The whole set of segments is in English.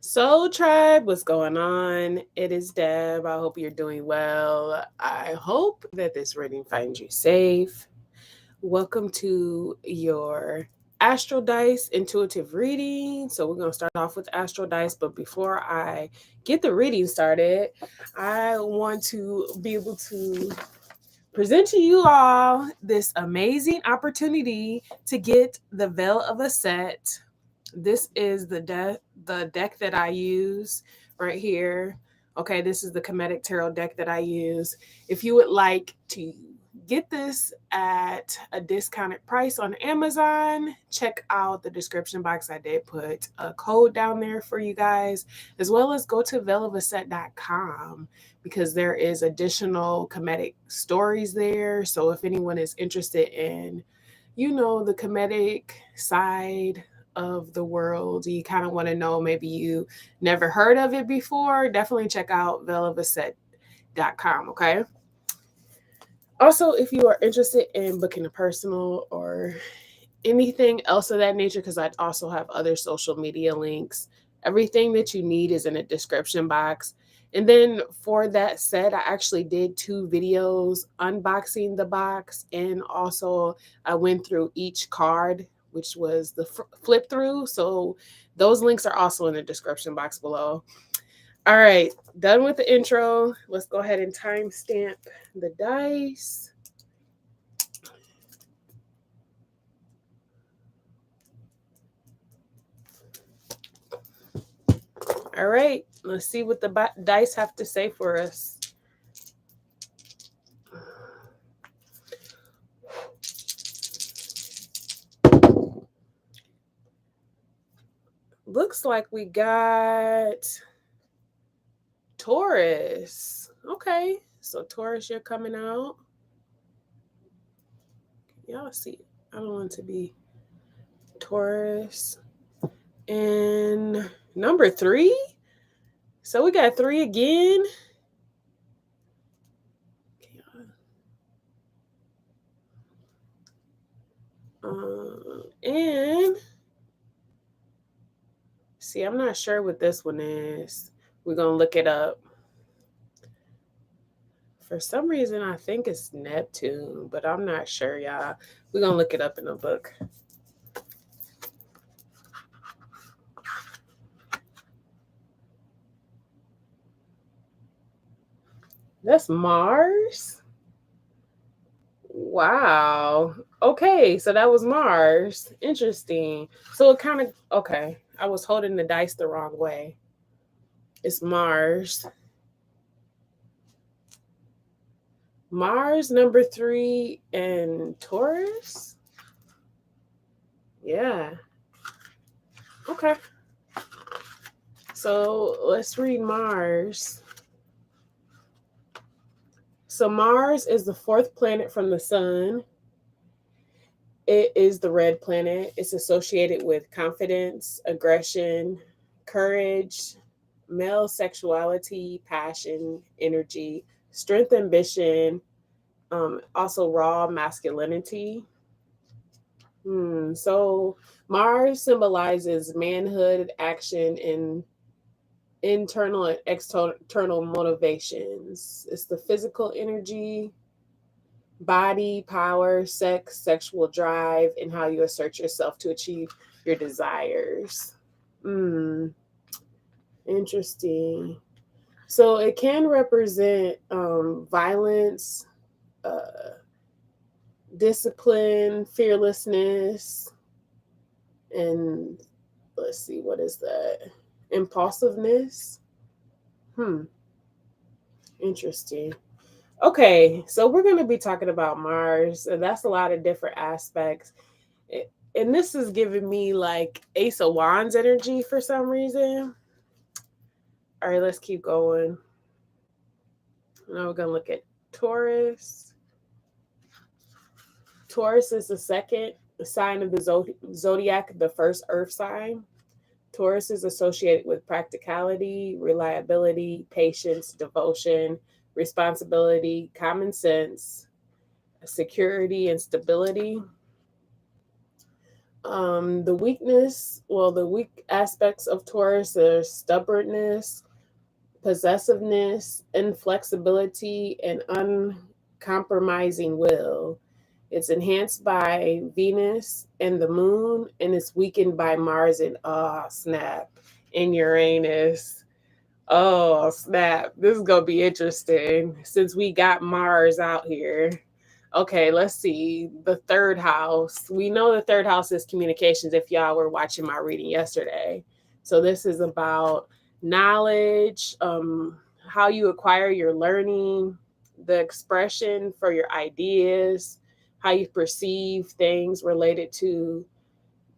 Soul Tribe, what's going on? It is Deb. I hope you're doing well. I hope that this reading finds you safe. Welcome to your Astro Dice intuitive reading. So, we're going to start off with Astro Dice, but before I get the reading started, I want to be able to present to you all this amazing opportunity to get the Veil of ASET. This is the deck that I use right here. Okay, this is the Comedic Tarot deck that I use. If you would like to get this at a discounted price on Amazon, check out the description box. I did put a code down there for you guys, as well as go to veilofaset.com because there is additional comedic stories there. So if anyone is interested in, the comedic side of the world, you kind of want to know, maybe you never heard of it before, definitely check out veilofaset.com. Okay. Also, if you are interested in booking a personal or anything else of that nature, because I also have other social media links, everything that you need is in a description box. And then for that set, I actually did 2 videos unboxing the box, and also I went through each card, which was the flip through. So those links are also in the description box below. All right, done with the intro. Let's go ahead and timestamp the dice. All right, let's see what the dice have to say for us. Looks like we got Taurus. Okay, so Taurus, you're coming out. Y'all see, I don't want to be Taurus. And number 3. So we got 3 again. And see, I'm not sure what this one is. We're going to look it up. For some reason, I think it's Neptune, but I'm not sure, y'all. We're going to look it up in the book. That's Mars? Wow. Okay, so that was Mars. Interesting. So it kind of, okay. I was holding the dice the wrong way. It's Mars. Mars, number 3, and Taurus? Yeah. Okay. So let's read Mars. So Mars is the 4th planet from the sun. It is the red planet. It's associated with confidence, aggression, courage, male sexuality, passion, energy, strength, ambition, also raw masculinity. So Mars symbolizes manhood, action, and internal and external motivations. It's the physical energy, body, power, sex, sexual drive, and how you assert yourself to achieve your desires. Interesting. So it can represent violence, discipline, fearlessness, and let's see, what is that? Impulsiveness. Interesting. Okay, so we're going to be talking about Mars, and that's a lot of different aspects. And this is giving me like Ace of Wands energy for some reason. All right, let's keep going. Now we're going to look at Taurus. Taurus is the second sign of the zodiac, the first earth sign. Taurus is associated with practicality, reliability, patience, devotion, responsibility, common sense, security, and stability. The weak aspects of Taurus are stubbornness, possessiveness, inflexibility, and uncompromising will. It's enhanced by Venus and the moon, and it's weakened by Mars and snap, and Uranus. Oh, snap. This is going to be interesting since we got Mars out here. Okay, let's see. The third house. We know the third house is communications if y'all were watching my reading yesterday. So this is about knowledge, how you acquire your learning, the expression for your ideas, how you perceive things related to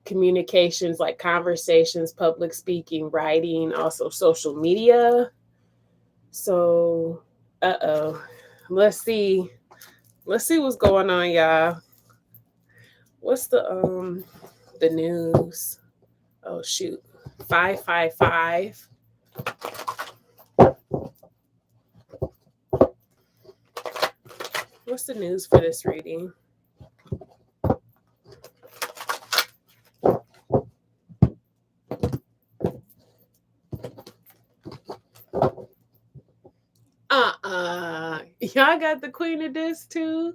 communications like conversations, public speaking, writing, also social media. So, let's see. Let's see what's going on, y'all. What's the news? Oh shoot. 555. What's the news for this reading? Y'all got the Queen of Discs too?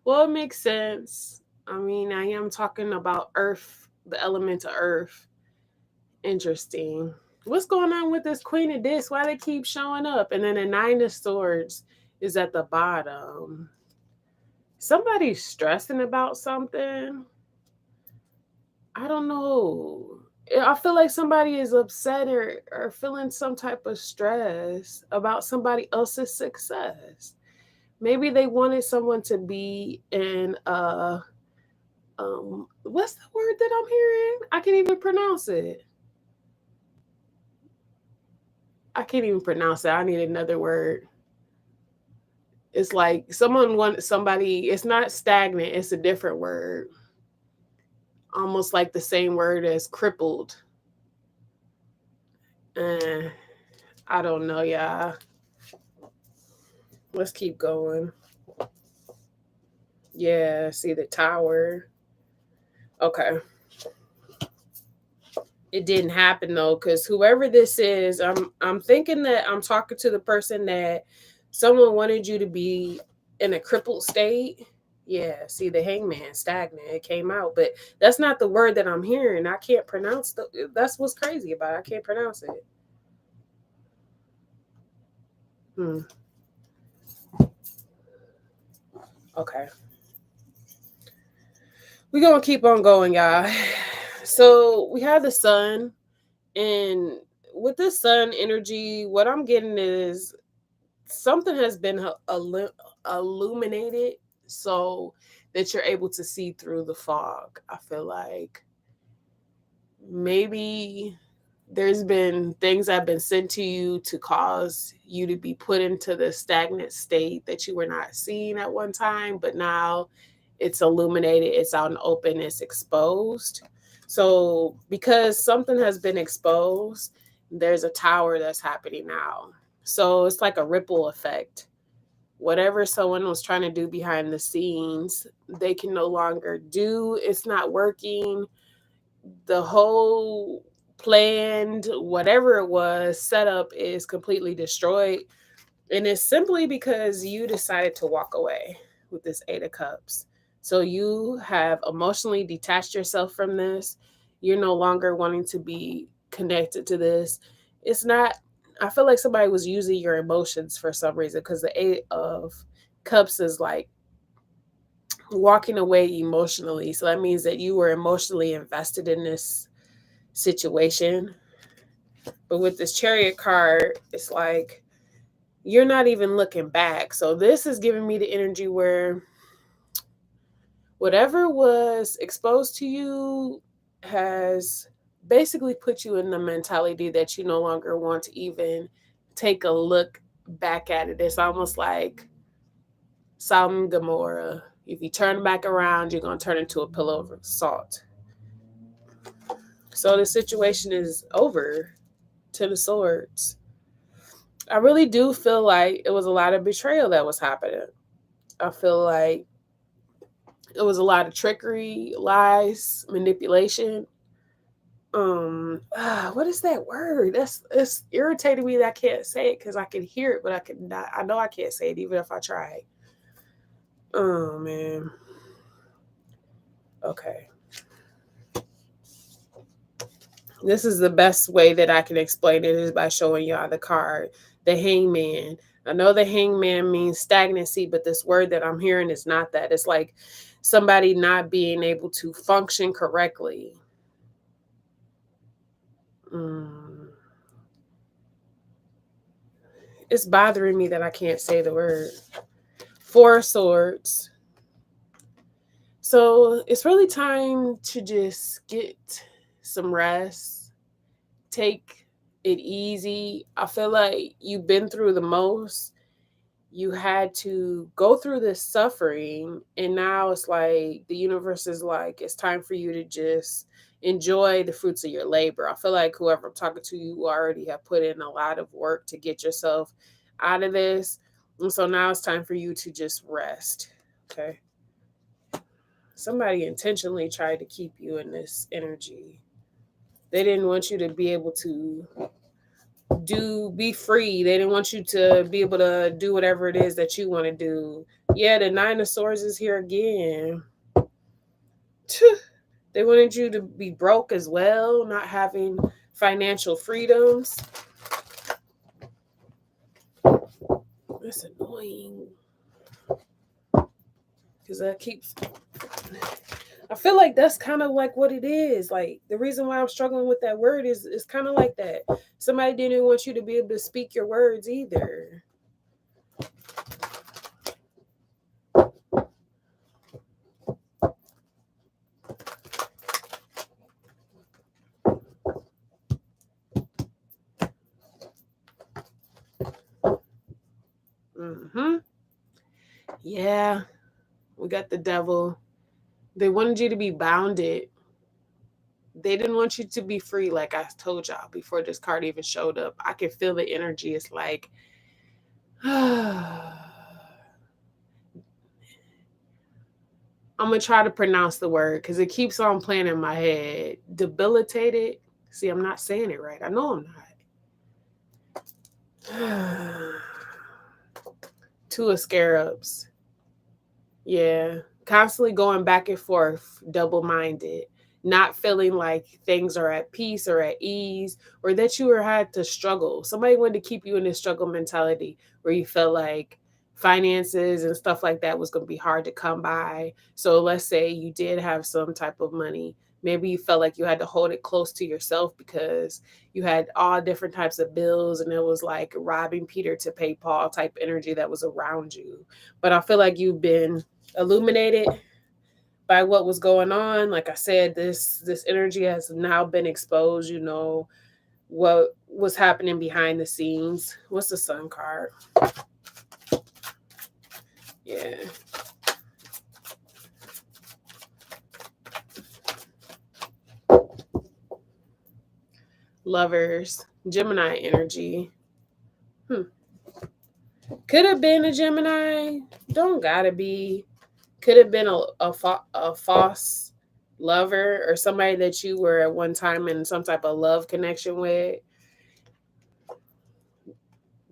Well, it makes sense. I mean, I am talking about Earth, the element of Earth. Interesting. What's going on with this Queen of Discs? Why they keep showing up? And then the Nine of Swords is at the bottom. Somebody's stressing about something. I don't know. I feel like somebody is upset or feeling some type of stress about somebody else's success. Maybe they wanted someone to be in what's the word that I'm hearing? I can't even pronounce it. I need another word. It's like someone wanted somebody, it's not stagnant, it's a different word. Almost like the same word as crippled. I don't know, y'all. Let's keep going. Yeah, see the tower. Okay. It didn't happen though, because whoever this is, I'm thinking that I'm talking to the person that someone wanted you to be in a crippled state. Yeah, see the hangman, stagnant. It came out, but that's not the word that I'm hearing. I can't pronounce that's what's crazy about it. I can't pronounce it. Okay. We're gonna keep on going, y'all. So we have the sun, and with the sun energy, what I'm getting is something has been illuminated so that you're able to see through the fog. I feel like maybe there's been things that have been sent to you to cause you to be put into the stagnant state that you were not seeing at one time, but now it's illuminated, it's out and open, it's exposed. So because something has been exposed, there's a tower that's happening now. So it's like a ripple effect. Whatever someone was trying to do behind the scenes, they can no longer do. It's not working. The whole planned, whatever it was, setup is completely destroyed. And it's simply because you decided to walk away with this Eight of Cups. So you have emotionally detached yourself from this. You're no longer wanting to be connected to this. It's not, I feel like somebody was using your emotions for some reason, because the Eight of Cups is like walking away emotionally. So that means that you were emotionally invested in this situation. But with this Chariot card, it's like you're not even looking back. So this is giving me the energy where whatever was exposed to you has basically put you in the mentality that you no longer want to even take a look back at it. It's almost like Sodom and Gomorrah. If you turn back around, you're going to turn into a pillow of salt. So the situation is over. To the Swords. I really do feel like it was a lot of betrayal that was happening. I feel like It was a lot of trickery, lies, manipulation. What is that word? It's irritating me that I can't say it because I can hear it, but I know I can't say it even if I try. Oh man. Okay. This is the best way that I can explain it is by showing y'all the card, the hangman. I know the hangman means stagnancy, but this word that I'm hearing is not that. It's like somebody not being able to function correctly. It's bothering me that I can't say the word. Four of Swords. So it's really time to just get some rest. Take it easy. I feel like you've been through the most. You had to go through this suffering, and now it's like the universe is like, it's time for you to just enjoy the fruits of your labor. I feel like whoever I'm talking to, you already have put in a lot of work to get yourself out of this. And so now it's time for you to just rest. Okay. Somebody intentionally tried to keep you in this energy. They didn't want you to be able to be free. They didn't want you to be able to do whatever it is that you want to do. Yeah, the Nine of Swords is here again. They wanted you to be broke as well, not having financial freedoms. That's annoying. Because I feel like that's kind of like what it is. Like the reason why I'm struggling with that word is kind of like that. Somebody didn't want you to be able to speak your words either. Yeah, we got the devil. They wanted you to be bounded. They didn't want you to be free, like I told y'all before this card even showed up. I can feel the energy. It's like, I'm going to try to pronounce the word because it keeps on playing in my head. Debilitated. See, I'm not saying it right. I know I'm not. Two of Scarabs. Yeah. Constantly going back and forth, double-minded. Not feeling like things are at peace or at ease, or that you had to struggle. Somebody wanted to keep you in this struggle mentality where you felt like finances and stuff like that was going to be hard to come by. So let's say you did have some type of money. Maybe you felt like you had to hold it close to yourself because you had all different types of bills, and it was like robbing Peter to pay Paul type energy that was around you. But I feel like you've been illuminated by what was going on. Like I said, this energy has now been exposed. You know what was happening behind the scenes. What's the Sun card? Yeah. Lovers, Gemini energy. Could have been a Gemini. Don't gotta be. Could have been a false lover or somebody that you were at one time in some type of love connection with.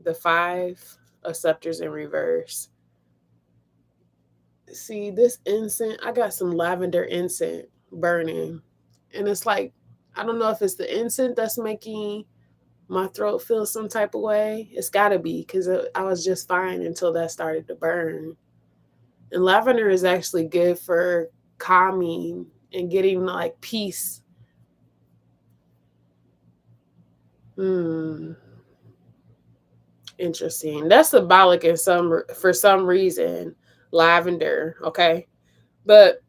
The Five of Scepters in reverse. See, this incense, I got some lavender incense burning. And it's like, I don't know if it's the incense that's making my throat feel some type of way. It's got to be because I was just fine until that started to burn. And lavender is actually good for calming and getting like peace. Interesting. That's symbolic for some reason. Lavender, okay? But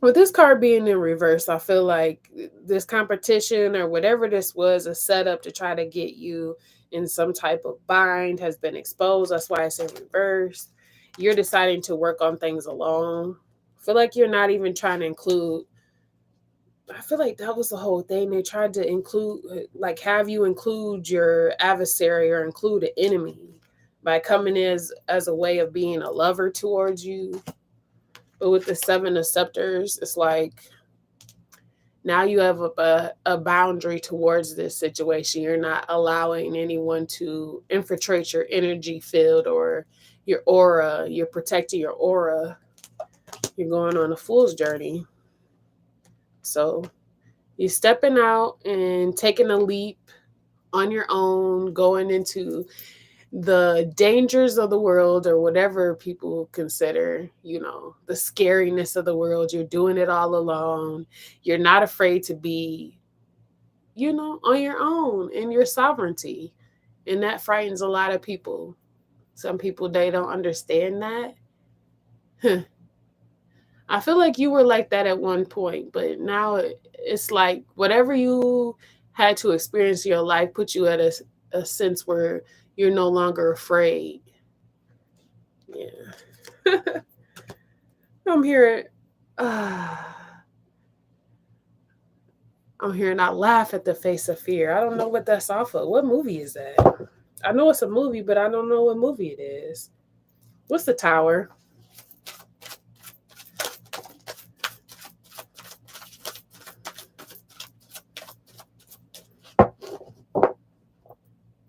with this card being in reverse, I feel like this competition or whatever this was a setup to try to get you in some type of bind has been exposed. That's why it's in reverse. You're deciding to work on things alone. I feel like you're not even trying to include. I feel like that was the whole thing. They tried to include, like, have you include your adversary or include an enemy by coming as a way of being a lover towards you. But with the Seven of Scepters, it's like now you have a boundary towards this situation. You're not allowing anyone to infiltrate your energy field or your aura. You're protecting your aura. You're going on a fool's journey. So you're stepping out and taking a leap on your own, going into the dangers of the world or whatever people consider, the scariness of the world. You're doing it all alone. You're not afraid to be, on your own in your sovereignty. And that frightens a lot of people. Some people, they don't understand that. I feel like you were like that at one point, but now it's like whatever you had to experience in your life put you at a sense where you're no longer afraid. Yeah. I'm hearing, I laugh at the face of fear. I don't know what that's off of. What movie is that? I know it's a movie, but I don't know what movie it is. What's the Tower?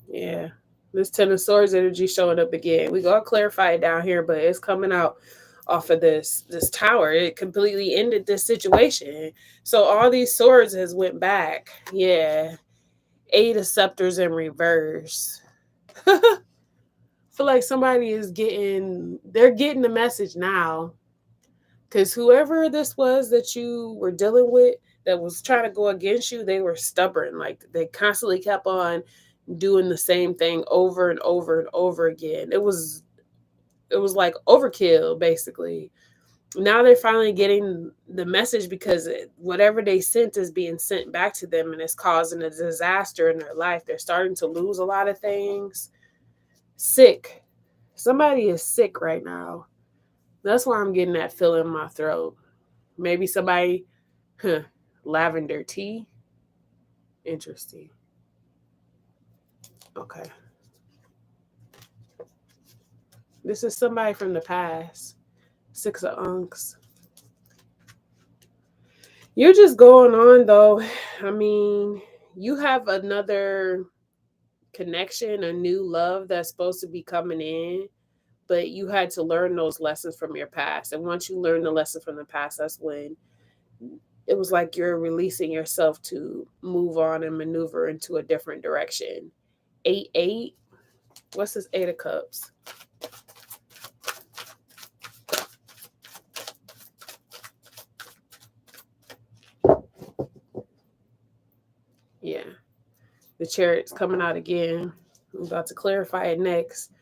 Yeah. This Ten of Swords energy showing up again. We gotta clarify it down here, but it's coming out off of this Tower. It completely ended this situation. So all these swords has went back. Yeah. 8 of Scepters in reverse. Feel like somebody is getting the message now. Because whoever this was that you were dealing with that was trying to go against you, they were stubborn. Like they constantly kept on doing the same thing over and over and over again. It was like overkill, basically. Now they're finally getting the message because whatever they sent is being sent back to them and it's causing a disaster in their life. They're starting to lose a lot of things. Sick. Somebody is sick right now. That's why I'm getting that feel in my throat. Maybe somebody, lavender tea. Interesting. Okay. This is somebody from the past. 6 of Unks. You're just going on, though. I mean, you have another connection, a new love that's supposed to be coming in, but you had to learn those lessons from your past. And once you learn the lesson from the past, that's when it was like you're releasing yourself to move on and maneuver into a different direction. 8-8. What's this 8 of Cups? Yeah. The Chariot's coming out again. I'm about to clarify it next.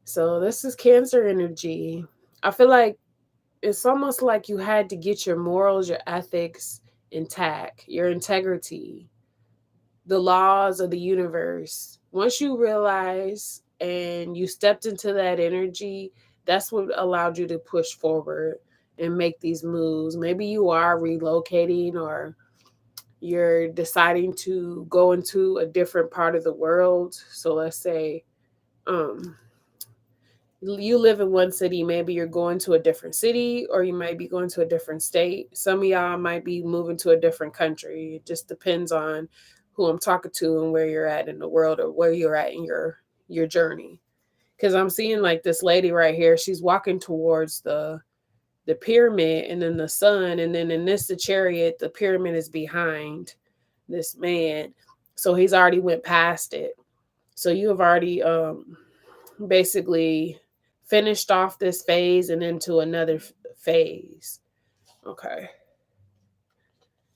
So this is Cancer energy. I feel like it's almost like you had to get your morals, your ethics intact, your integrity, the laws of the universe. Once you realize and you stepped into that energy, that's what allowed you to push forward and make these moves. Maybe you are relocating or you're deciding to go into a different part of the world. So let's say you live in one city, maybe you're going to a different city or you might be going to a different state. Some of y'all might be moving to a different country. It just depends on who I'm talking to and where you're at in the world or where you're at in your journey. Because I'm seeing like this lady right here, she's walking towards the pyramid and then the sun, and then in this the Chariot, the pyramid is behind this man. So he's already went past it. So you have already basically finished off this phase and into another phase. Okay.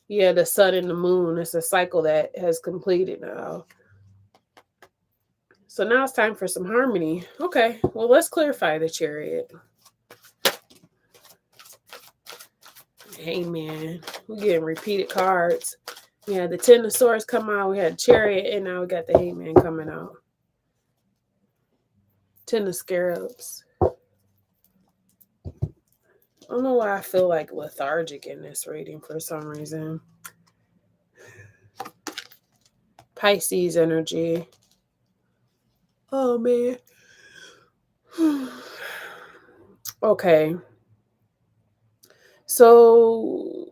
Yeah, the sun and the moon. It's a cycle that has completed now. So now it's time for some harmony. Okay, well, let's clarify the Chariot. Hangman. We're getting repeated cards. We had the Ten of Swords come out. We had Chariot, and now we got the Hangman coming out. 10 of Scarabs. I don't know why I feel like lethargic in this reading for some reason. Pisces energy. Oh, man. Okay. So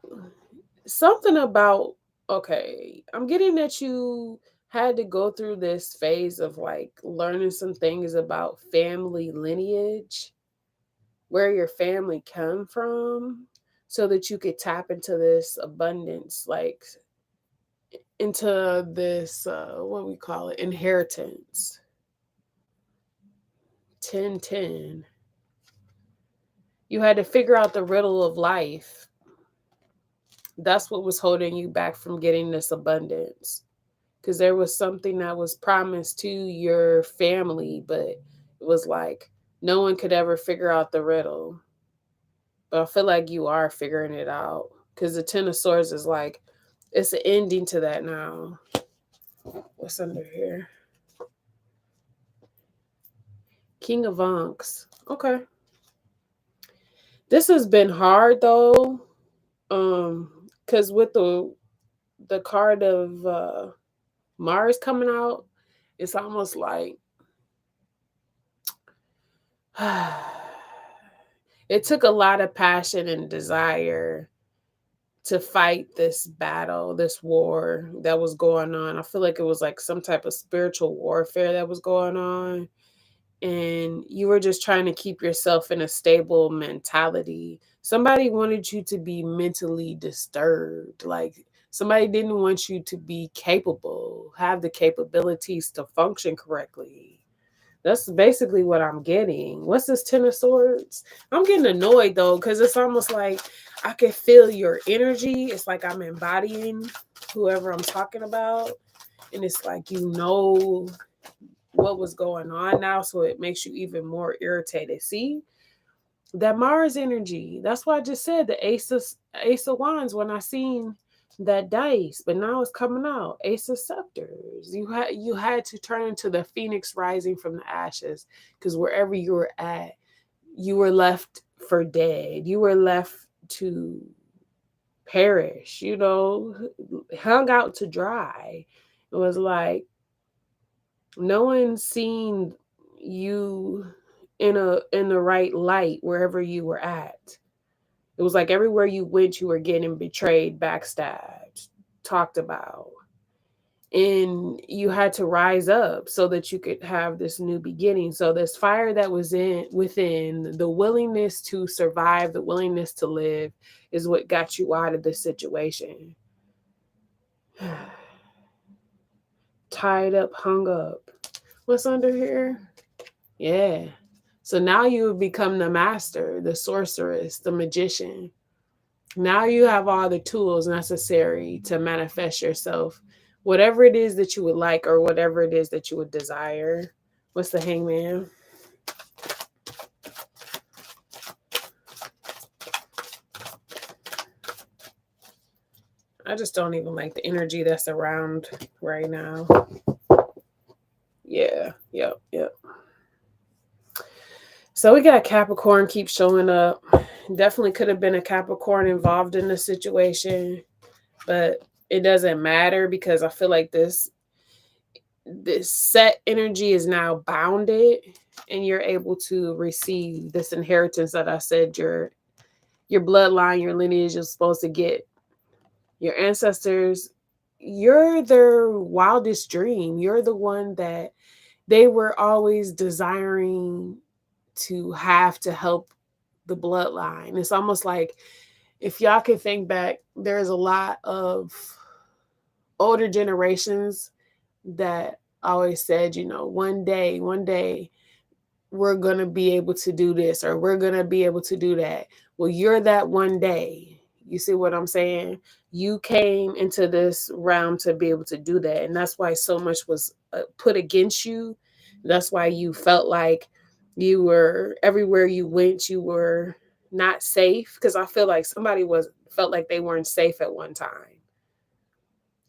something about, okay, I'm getting that you had to go through this phase of like learning some things about family lineage, where your family come from, so that you could tap into this abundance, like into this what we call it, inheritance. 1010. You had to figure out the riddle of life. That's what was holding you back from getting this abundance, because there was something that was promised to your family, but it was like no one could ever figure out the riddle. But I feel like you are figuring it out, because the Ten of Swords is like, it's an ending to that now. What's under here? King of Ankhs. Okay. This has been hard though. Because with the card of Mars coming out, it's almost like it took a lot of passion and desire to fight this battle, this war that was going on. I feel like it was like some type of spiritual warfare that was going on. And you were just trying to keep yourself in a stable mentality. Somebody wanted you to be mentally disturbed. Like somebody didn't want you to be capable, have the capabilities to function correctly. That's basically what I'm getting. What's this Ten of Swords? I'm getting annoyed though, because it's almost like I can feel your energy. It's like I'm embodying whoever I'm talking about. And it's like, you know what was going on now, so it makes you even more irritated. See? That Mars energy. That's why I just said the Ace of Wands when I seen that dice, but now it's coming out. Ace of Scepters. You had to turn into the phoenix rising from the ashes, because wherever you were at, you were left for dead. You were left to perish, hung out to dry. It was like no one seen you in the right light wherever you were at. It was like everywhere you went, you were getting betrayed, backstabbed, talked about. And you had to rise up so that you could have this new beginning. So this fire that was within, the willingness to survive, the willingness to live, is what got you out of this situation. Tied up, hung up. What's under here? Yeah. So now you have become the master, the sorceress, the magician. Now you have all the tools necessary to manifest yourself, whatever it is that you would like or whatever it is that you would desire. What's the Hangman? I just don't even like the energy that's around right now. Yeah, yep. So we got Capricorn keep showing up. Definitely could have been a Capricorn involved in the situation, but it doesn't matter, because I feel like this set energy is now bounded, and you're able to receive this inheritance that I said your bloodline, your lineage is supposed to get. Your ancestors, you're their wildest dream. You're the one that they were always desiring to have to help the bloodline. It's almost like, if y'all can think back, there's a lot of older generations that always said, one day, we're going to be able to do this, or we're going to be able to do that. Well, you're that one day. You see what I'm saying? You came into this realm to be able to do that. And that's why so much was put against you. That's why you felt like you were, everywhere you went, you were not safe. Because I feel like somebody felt like they weren't safe at one time.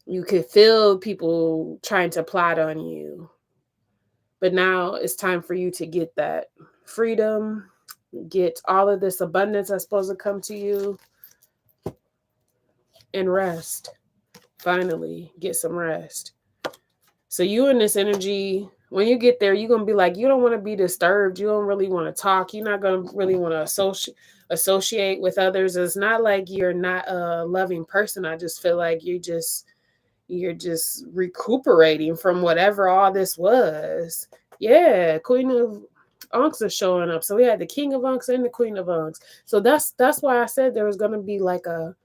You could feel people trying to plot on you. But now it's time for you to get that freedom, get all of this abundance that's supposed to come to you, and rest. Finally, get some rest. So you in this energy, when you get there, you're going to be like, you don't want to be disturbed. You don't really want to talk. You're not going to really want to associate with others. It's not like you're not a loving person. I just feel like you're just recuperating from whatever all this was. Yeah, Queen of Unks are showing up. So we had the King of Unks and the Queen of Unks. So that's why I said there was gonna be like a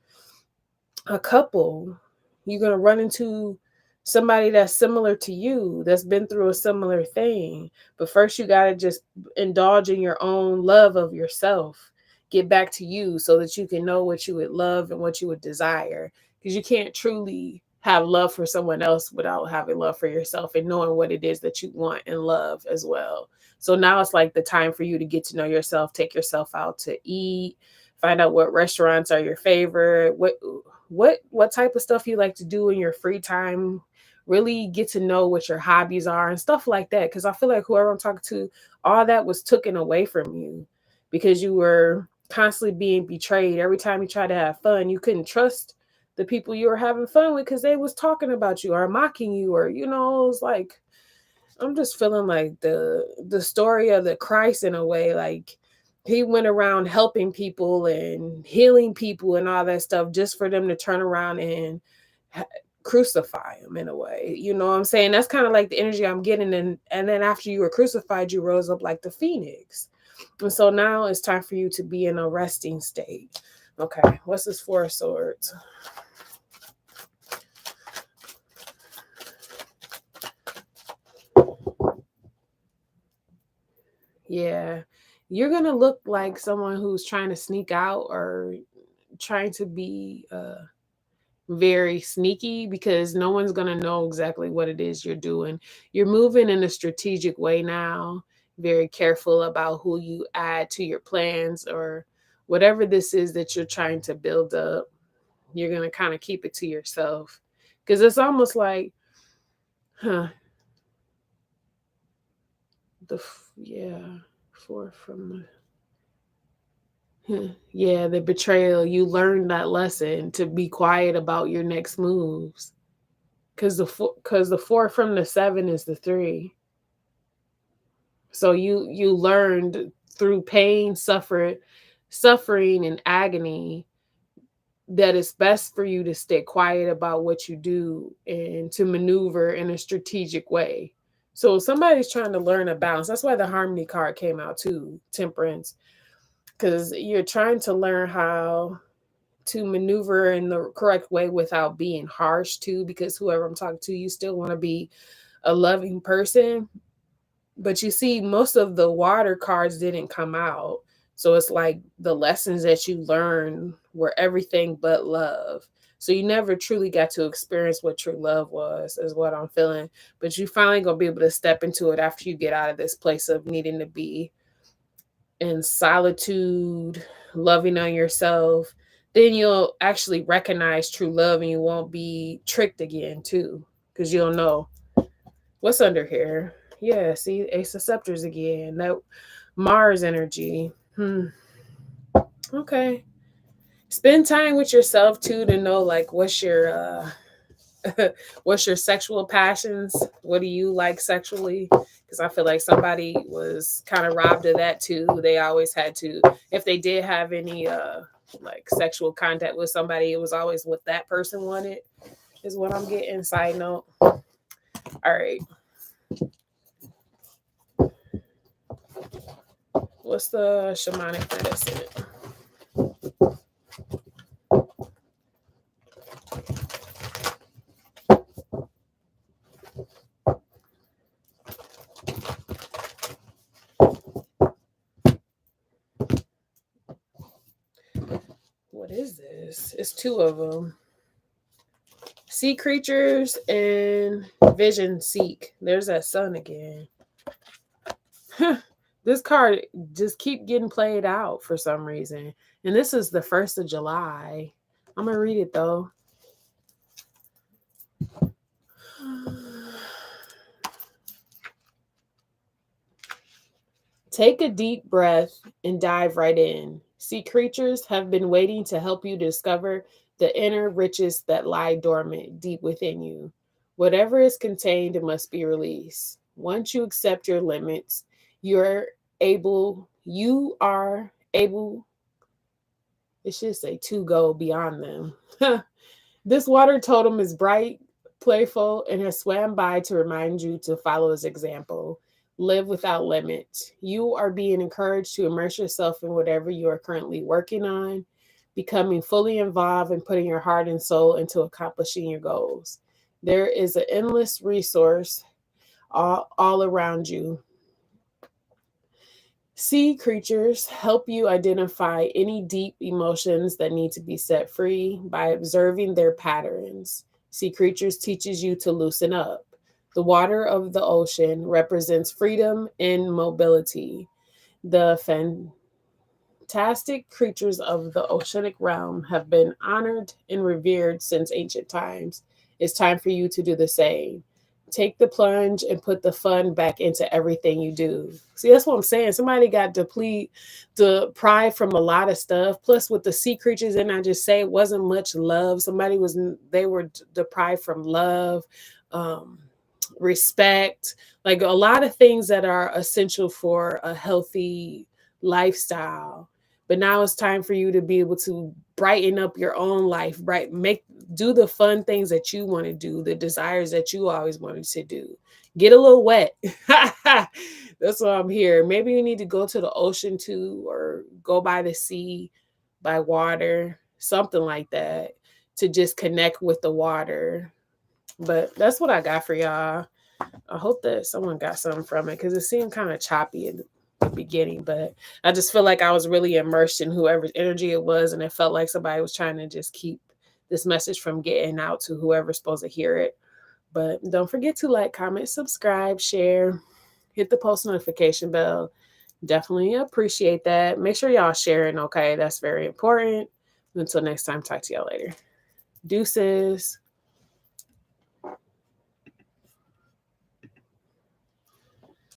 couple. You're gonna run into somebody that's similar to you, that's been through a similar thing. But first you gotta just indulge in your own love of yourself. Get back to you so that you can know what you would love and what you would desire. Because you can't truly have love for someone else without having love for yourself and knowing what it is that you want and love as well. So now it's like the time for you to get to know yourself, take yourself out to eat, find out what restaurants are your favorite, what type of stuff you like to do in your free time. Really get to know what your hobbies are and stuff like that. Because I feel like whoever I'm talking to, all that was taken away from you because you were constantly being betrayed. Every time you tried to have fun, you couldn't trust the people you were having fun with because they was talking about you or mocking you, or it was like, I'm just feeling like the story of the Christ in a way. Like he went around helping people and healing people and all that stuff just for them to turn around and crucify him in a way. You know what I'm saying? That's kind of like the energy I'm getting. And then after you were crucified, you rose up like the phoenix. And so now it's time for you to be in a resting state. Okay, what's this Four of Swords? Yeah, you're going to look like someone who's trying to sneak out or trying to be very sneaky because no one's going to know exactly what it is you're doing. You're moving in a strategic way now, very careful about who you add to your plans or whatever this is that you're trying to build up. You're going to kind of keep it to yourself because it's almost like, four from the betrayal. You learned that lesson to be quiet about your next moves. Because the four from the seven is the three. So you learned through pain, suffering, and agony that it's best for you to stay quiet about what you do and to maneuver in a strategic way. So somebody's trying to learn a balance. That's why the harmony card came out too, temperance, because you're trying to learn how to maneuver in the correct way without being harsh too, because whoever I'm talking to, you still want to be a loving person. But you see, most of the water cards didn't come out. So it's like the lessons that you learned were everything but love. So you never truly got to experience what true love was, is what I'm feeling. But you finally gonna be able to step into it after you get out of this place of needing to be in solitude, loving on yourself. Then you'll actually recognize true love and you won't be tricked again too. Because you'll know what's under here. Yeah, see, Ace of Scepters again. That Mars energy. Okay. Spend time with yourself too to know like what's your what's your sexual passions? What do you like sexually? Because I feel like somebody was kind of robbed of that too. They always had to, if they did have any like sexual contact with somebody, it was always what that person wanted, is what I'm getting. Side note. All right. What's the shamanic medicine? What is this? It's two of them. Sea creatures and vision seek. There's that sun again. This card just keep getting played out for some reason. And this is the 1st of July. I'm going to read it though. Take a deep breath and dive right in. Sea creatures have been waiting to help you discover the inner riches that lie dormant deep within you. Whatever is contained must be released. Once you accept your limits, you are able It should say to go beyond them. This water totem is bright, playful, and has swam by to remind you to follow his example. Live without limits. You are being encouraged to immerse yourself in whatever you are currently working on, becoming fully involved and putting your heart and soul into accomplishing your goals. There is an endless resource all around you. Sea creatures help you identify any deep emotions that need to be set free by observing their patterns. Sea creatures teaches you to loosen up. The water of the ocean represents freedom and mobility. The fantastic creatures of the oceanic realm have been honored and revered since ancient times. It's time for you to do the same. Take the plunge and put the fun back into everything you do. See, that's what I'm saying. Somebody got deprived from a lot of stuff. Plus, with the sea creatures, and I just say it wasn't much love. They were deprived from love, um, respect, like a lot of things that are essential for a healthy lifestyle. But now it's time for you to be able to brighten up your own life, right? Do the fun things that you want to do, the desires that you always wanted to do. Get a little wet. That's why I'm here. Maybe you need to go to the ocean too, or go by the sea, by water, something like that, to just connect with the water. But that's what I got for y'all. I hope that someone got something from it because it seemed kind of choppy in the beginning, but I just feel like I was really immersed in whoever's energy it was, and it felt like somebody was trying to just keep this message from getting out to whoever's supposed to hear it. But don't forget to like, comment, subscribe, share, hit the post notification bell. Definitely appreciate that. Make sure y'all sharing, okay? That's very important. Until next time, talk to y'all later. Deuces.